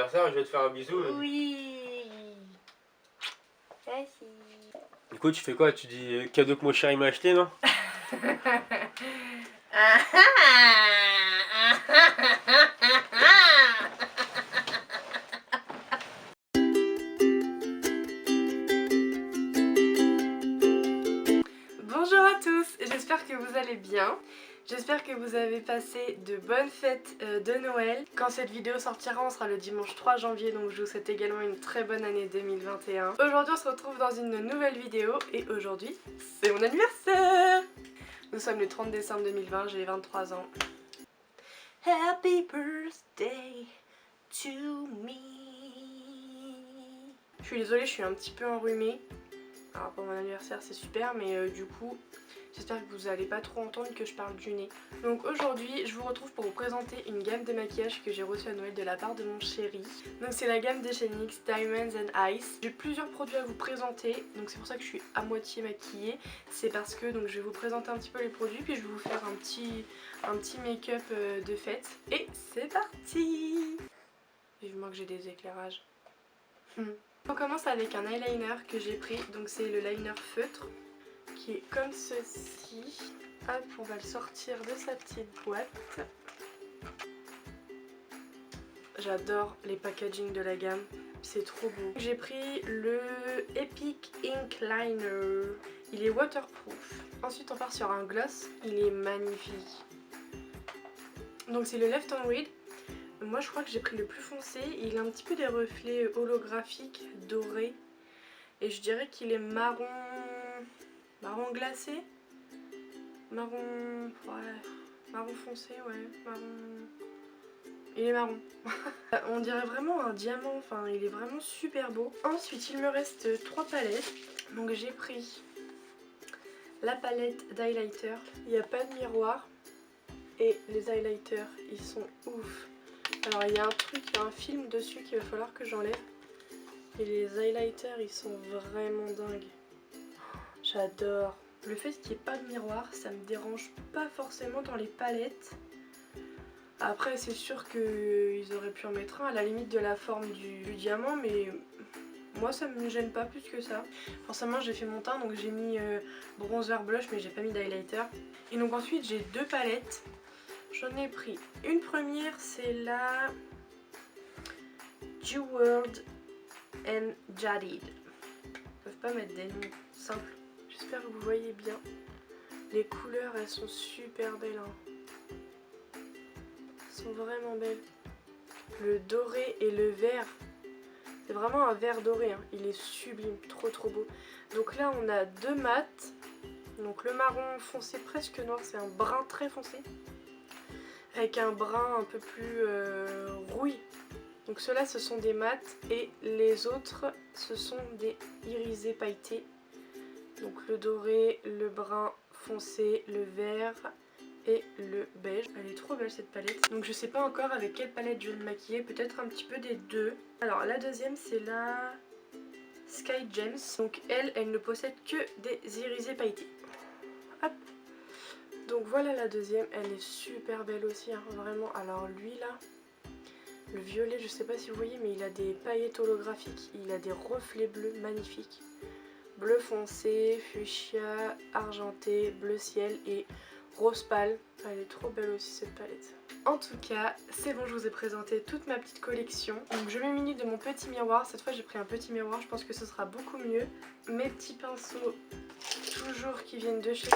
anniversaire, je vais te faire un bisou. Oui. Merci. Du coup, tu fais quoi? Tu dis cadeau que mon chéri m'a acheté, non? Bonjour à tous, j'espère que vous allez bien. J'espère que vous avez passé de bonnes fêtes de Noël. Quand cette vidéo sortira, on sera le dimanche 3 janvier, donc je vous souhaite également une très bonne année 2021. Aujourd'hui, on se retrouve dans une nouvelle vidéo et aujourd'hui, c'est mon anniversaire. Nous sommes le 30 décembre 2020, j'ai 23 ans. Happy birthday to me. Je suis désolée, je suis un petit peu enrhumée. Alors pour mon anniversaire c'est super, mais du coup j'espère que vous n'allez pas trop entendre que je parle du nez. Donc aujourd'hui je vous retrouve pour vous présenter une gamme de maquillage que j'ai reçue à Noël de la part de mon chéri. Donc c'est la gamme de chez NYX Diamonds and Ice. J'ai plusieurs produits à vous présenter, donc c'est pour ça que je suis à moitié maquillée. C'est parce que donc je vais vous présenter un petit peu les produits, puis je vais vous faire un petit make-up de fête. Et c'est parti! Vivement que j'ai des éclairages. On commence avec un eyeliner que j'ai pris, donc c'est le liner feutre qui est comme ceci. Hop, on va le sortir de sa petite boîte. J'adore les packaging de la gamme, c'est trop beau. J'ai pris le Epic Ink Liner, il est waterproof. Ensuite on part sur un gloss, il est magnifique. Donc c'est le Left on Read. Moi je crois que j'ai pris le plus foncé, il a un petit peu des reflets holographiques dorés et je dirais qu'il est marron glacé, marron foncé, ouais, il est marron. On dirait vraiment un diamant, enfin il est vraiment super beau. Ensuite il me reste 3 palettes, donc j'ai pris la palette d'highlighter, il n'y a pas de miroir et les highlighters ils sont ouf. Alors il y a un film dessus qu'il va falloir que j'enlève. Et les highlighters ils sont vraiment dingues. J'adore. Le fait qu'il n'y ait pas de miroir, ça me dérange pas forcément dans les palettes. Après c'est sûr qu'ils auraient pu en mettre un à la limite de la forme du diamant, mais moi ça me gêne pas plus que ça. Forcément j'ai fait mon teint, donc j'ai mis bronzer blush, mais j'ai pas mis d'highlighter. Et donc ensuite j'ai 2 palettes. J'en ai pris une première, c'est la Jeweled and Jaded. Ils peuvent pas mettre des noms simples. J'espère que vous voyez bien. Les couleurs elles sont super belles. Hein. Elles sont vraiment belles. Le doré et le vert. C'est vraiment un vert doré. Hein. Il est sublime, trop beau. Donc là on a 2 mats. Donc le marron foncé presque noir, c'est un brun très foncé. Avec un brun un peu plus rouille. Donc ceux-là ce sont des mats et les autres ce sont des irisés pailletés. Donc le doré, le brun foncé, le vert et le beige. Elle est trop belle cette palette. Donc je sais pas encore avec quelle palette je vais me maquiller, peut-être un petit peu des deux. Alors la deuxième c'est la Sky Gems. Donc elle ne possède que des irisés pailletés. Hop. Donc voilà la deuxième, elle est super belle aussi, hein, vraiment. Alors lui là, le violet, je sais pas si vous voyez, mais il a des paillettes holographiques, il a des reflets bleus magnifiques. Bleu foncé, fuchsia, argenté, bleu ciel et rose pâle. Elle est trop belle aussi cette palette. En tout cas, c'est bon, je vous ai présenté toute ma petite collection. Donc je me munis de mon petit miroir. Cette fois j'ai pris un petit miroir, je pense que ce sera beaucoup mieux. Mes petits pinceaux, toujours qui viennent de chez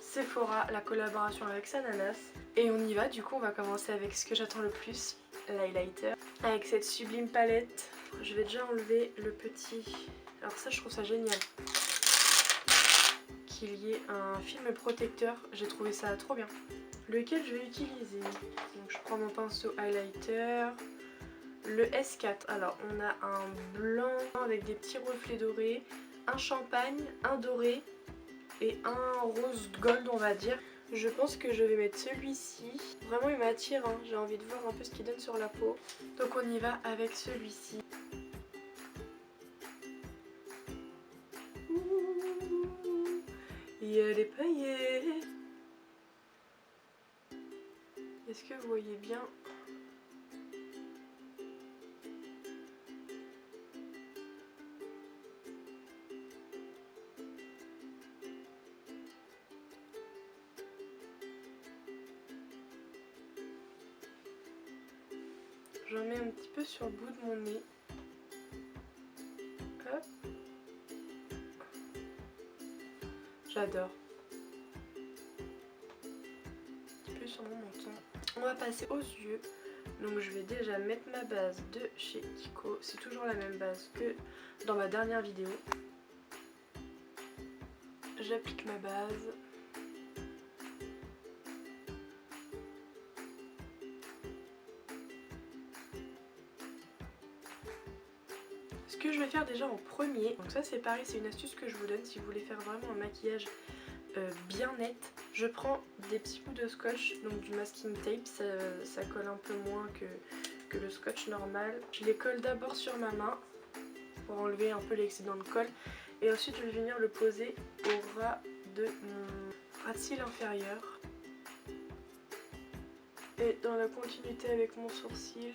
Sephora, la collaboration avec Sananas. Et on y va, du coup on va commencer avec ce que j'attends le plus, l'highlighter. Avec cette sublime palette, je vais déjà enlever le petit... Alors ça je trouve ça génial. Qu'il y ait un film protecteur, j'ai trouvé ça trop bien. Lequel je vais utiliser? Donc je prends mon pinceau highlighter, le S4. Alors on a un blanc avec des petits reflets dorés, un champagne, un doré et un rose gold on va dire. Je pense que je vais mettre celui-ci. Vraiment il m'attire, hein. J'ai envie de voir un peu ce qu'il donne sur la peau. Donc on y va avec celui-ci. Il y a les paillettes. Est-ce que vous voyez bien? J'en mets un petit peu sur le bout de mon nez. Hop. J'adore. Un petit peu sur mon menton. On va passer aux yeux. Donc je vais déjà mettre ma base de chez Kiko. C'est toujours la même base que dans ma dernière vidéo. J'applique ma base. Ce que je vais faire déjà en premier, donc ça c'est pareil, c'est une astuce que je vous donne si vous voulez faire vraiment un maquillage bien net. Je prends des petits bouts de scotch, donc du masking tape, ça colle un peu moins que le scotch normal. Je les colle d'abord sur ma main pour enlever un peu l'excédent de colle et ensuite je vais venir le poser au ras de mon ras de cils inférieur et dans la continuité avec mon sourcil.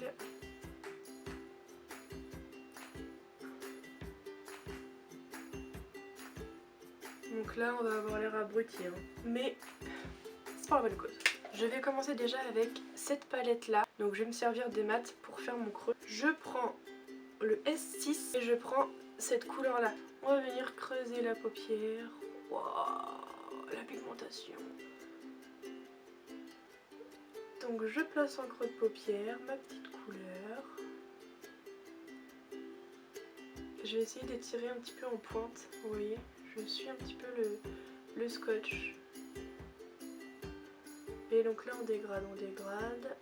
Donc là on va avoir l'air abruti, hein. Mais c'est pas la bonne cause. Je vais commencer déjà avec cette palette là. Donc je vais me servir des mats pour faire mon creux. Je prends le S6 et je prends cette couleur là. On va venir creuser la paupière. Waouh, la pigmentation. Donc je place en creux de paupière ma petite couleur. Je vais essayer d'étirer un petit peu en pointe, vous voyez. Je suis un petit peu le scotch. Et donc là on dégrade, on dégrade.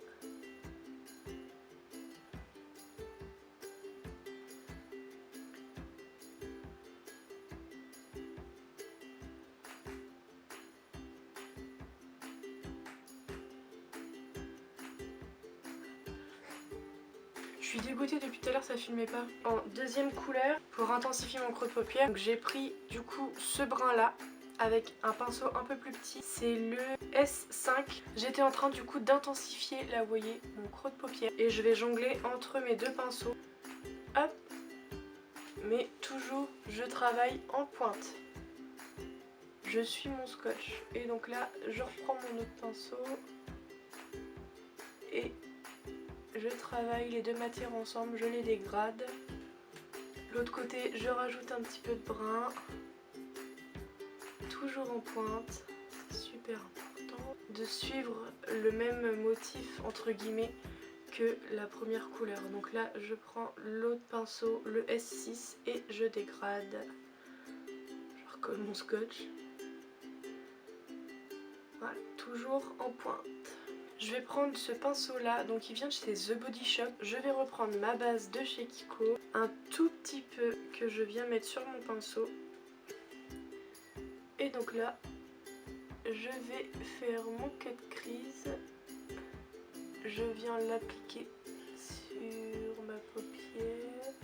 Je suis dégoûtée depuis tout à l'heure, ça filmait pas. En deuxième couleur, pour intensifier mon creux de paupière, j'ai pris du coup ce brun là avec un pinceau un peu plus petit. C'est le S5. J'étais en train du coup d'intensifier, là vous voyez, mon creux de paupière. Et je vais jongler entre mes deux pinceaux. Hop. Mais toujours, je travaille en pointe. Je suis mon scotch. Et donc là, je reprends mon autre pinceau. Et je travaille les deux matières ensemble, je les dégrade. L'autre côté, je rajoute un petit peu de brun. Toujours en pointe. C'est super important de suivre le même motif entre guillemets que la première couleur. Donc là, je prends l'autre pinceau, le S6, et je dégrade. Je recolle mon scotch. Voilà, toujours en pointe. Je vais prendre ce pinceau là, donc il vient de chez The Body Shop. Je vais reprendre ma base de chez Kiko, un tout petit peu que je viens mettre sur mon pinceau. Et donc là, je vais faire mon cut crease. Je viens l'appliquer sur ma paupière.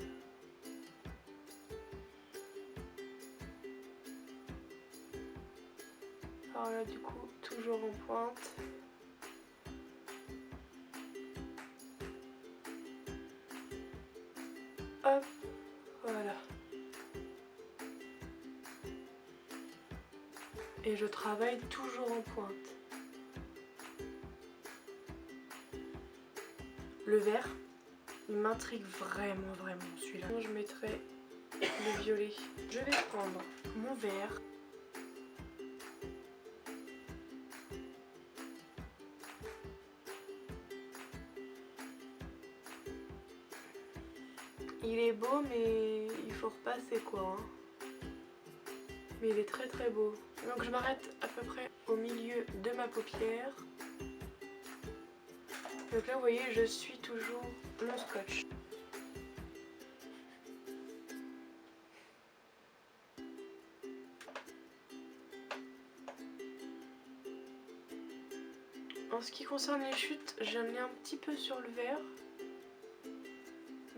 Alors là du coup, toujours en pointe. Hop, voilà. Et je travaille toujours en pointe. Le vert, il m'intrigue vraiment, vraiment celui-là. Je mettrai le violet. Je vais prendre mon vert. Il est beau mais il faut repasser quoi. Hein. Mais il est très très beau. Donc je m'arrête à peu près au milieu de ma paupière. Donc là vous voyez je suis toujours mon scotch. En ce qui concerne les chutes, j'en ai un petit peu sur le vert.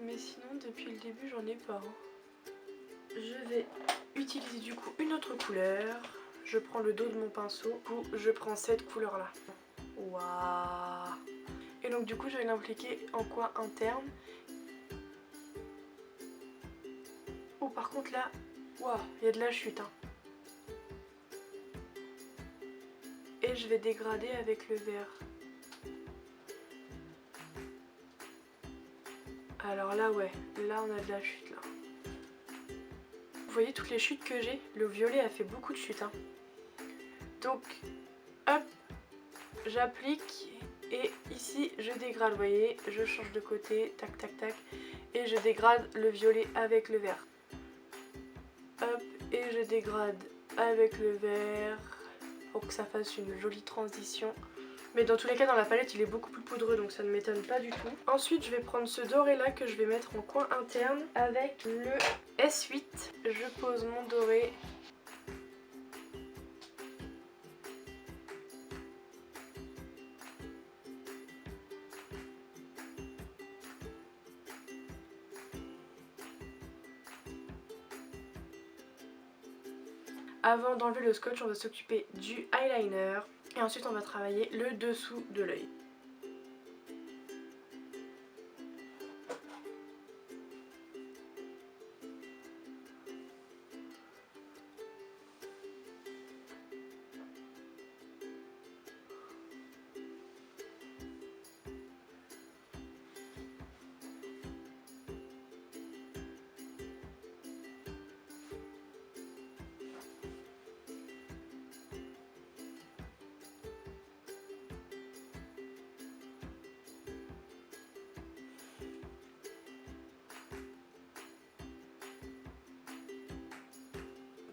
Mais sinon depuis le début j'en ai pas. Hein. Je vais utiliser du coup une autre couleur. Je prends le dos de mon pinceau. Du coup je prends cette couleur là. Waouh. Et donc du coup je vais l'impliquer en coin interne. Oh par contre là, waouh, il y a de la chute. Hein. Et je vais dégrader avec le vert. Alors là ouais, là on a de la chute là. Vous voyez toutes les chutes que j'ai? Le violet a fait beaucoup de chutes hein. Donc hop, j'applique et ici je dégrade, vous voyez, je change de côté, tac tac tac, et je dégrade le violet avec le vert. Hop, et je dégrade avec le vert pour que ça fasse une jolie transition. Mais dans tous les cas dans la palette il est beaucoup plus poudreux donc ça ne m'étonne pas du tout. Ensuite je vais prendre ce doré là que je vais mettre en coin interne avec le S8. Je pose mon doré. Avant d'enlever le scotch, on va s'occuper du eyeliner et ensuite on va travailler le dessous de l'œil.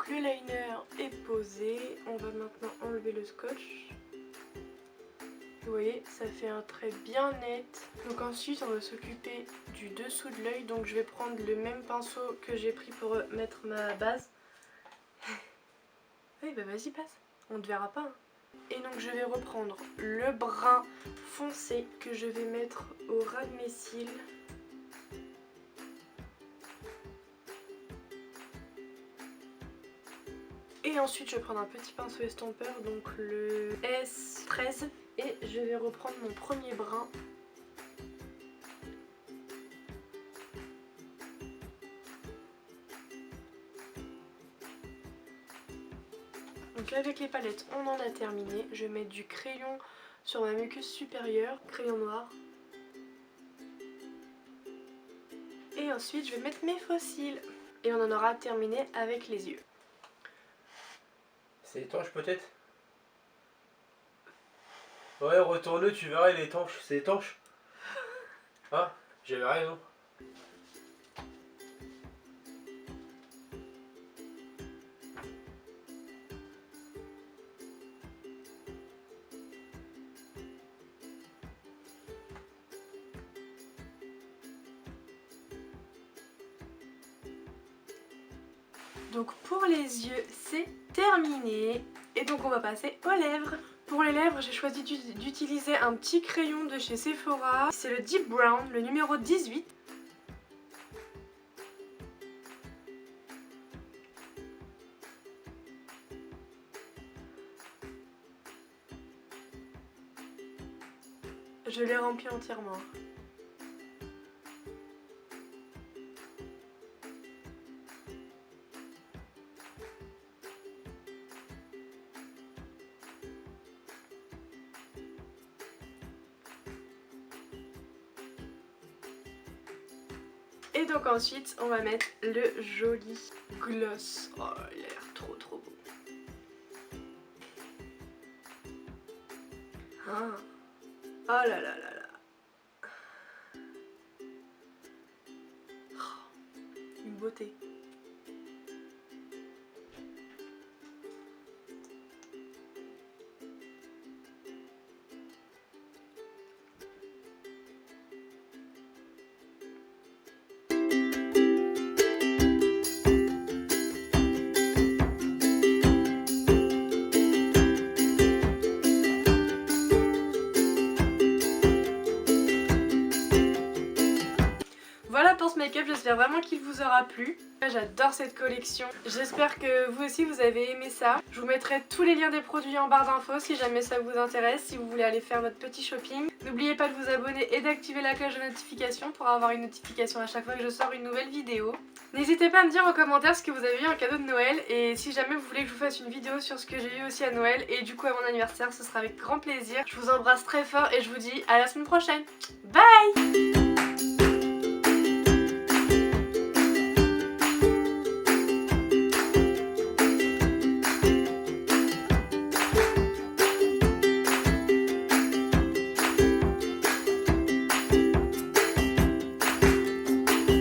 Le liner est posé, on va maintenant enlever le scotch. Vous voyez, ça fait un trait bien net. Donc ensuite on va s'occuper du dessous de l'œil. Donc je vais prendre le même pinceau que j'ai pris pour mettre ma base. Oui bah vas-y passe, on ne te verra pas hein. Et donc je vais reprendre le brun foncé que je vais mettre au ras de mes cils. Et ensuite je vais prendre un petit pinceau estompeur, donc le S13, et je vais reprendre mon premier brun. Donc avec les palettes on en a terminé. Je vais mettre du crayon sur ma muqueuse supérieure, crayon noir. Et ensuite je vais mettre mes faux cils. Et on en aura terminé avec les yeux. C'est étanche peut-être? Ouais, retourne-le, tu verras, il est étanche. C'est étanche? Ah, j'avais raison. Donc pour les yeux c'est terminé et donc on va passer aux lèvres. Pour les lèvres j'ai choisi d'utiliser un petit crayon de chez Sephora. C'est le Deep Brown, le numéro 18. Je l'ai rempli entièrement. Et donc ensuite on va mettre le joli gloss. Oh il a l'air trop trop beau. Ah. Oh là là là là. Oh, une beauté. Voilà pour ce make-up, j'espère vraiment qu'il vous aura plu. J'adore cette collection, j'espère que vous aussi vous avez aimé ça. Je vous mettrai tous les liens des produits en barre d'infos si jamais ça vous intéresse, si vous voulez aller faire votre petit shopping. N'oubliez pas de vous abonner et d'activer la cloche de notification pour avoir une notification à chaque fois que je sors une nouvelle vidéo. N'hésitez pas à me dire en commentaire ce que vous avez eu en cadeau de Noël et si jamais vous voulez que je vous fasse une vidéo sur ce que j'ai eu aussi à Noël et du coup à mon anniversaire, ce sera avec grand plaisir. Je vous embrasse très fort et je vous dis à la semaine prochaine. Bye!